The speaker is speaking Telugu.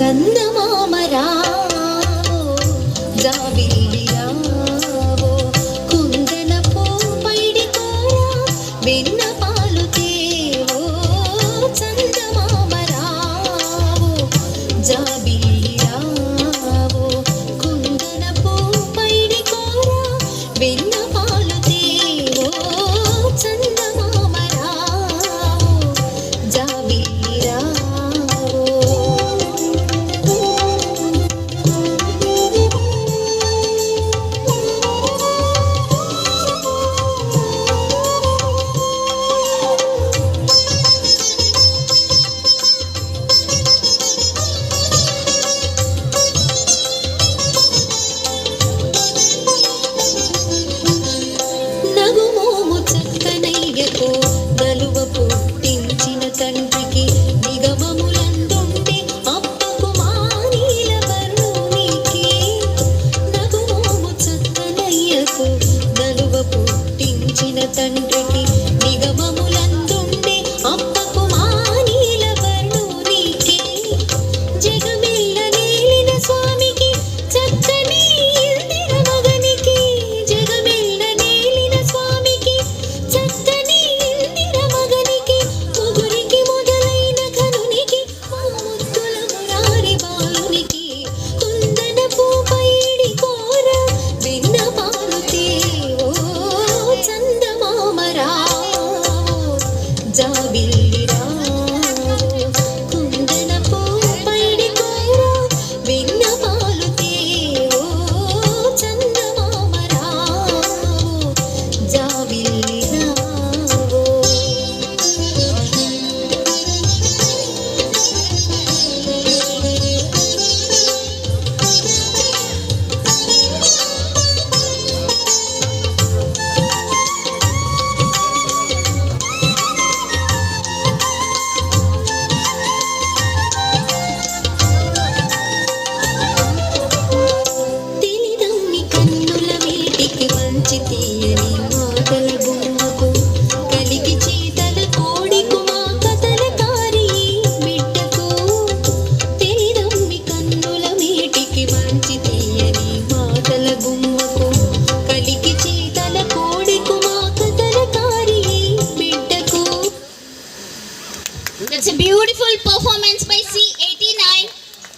చందమామ రావో జాబిల్లి రావో కుందనపు పైడి కోరా వెన్న పాలు తేవో చందమామ రావో జాబిల్లి రావో కుందనపు పైడి కోరా వెన్న పాలు తేవో చందమామ రావో జాబిల్లి రావో నలువ పుట్టించిన తండ్రికి నిగమములందుంటే అప్పకు మానీల వరునికి నగుమోము చక్కనయ్యకు నలువ పుట్టించిన తండ్రికి నిగమములందుంటే అప్పకు మానీల వరునికి జగమెల్ల నేలిన స్వామికి చక్కని ఇందిర మగనికి జగమెల్ల నేలిన స్వామికి చక్కని జాబిల్లి రావో కుందనపు పైడి కోరా వెన్న పాలు తేవో చందమామ రావో జాబిల్లి రావో తీయని మాటల గుమ్మకు కలిగి చీతల కోడికు మా కథల కారి బిడ్డకు తెలిదమ్మి కన్నుల మీటికి మంచి తీయని మాటల గుమ్మకు కలిగి చీతల కోడికు మా కథల కారి బిడ్డకు. That's a beautiful performance by C.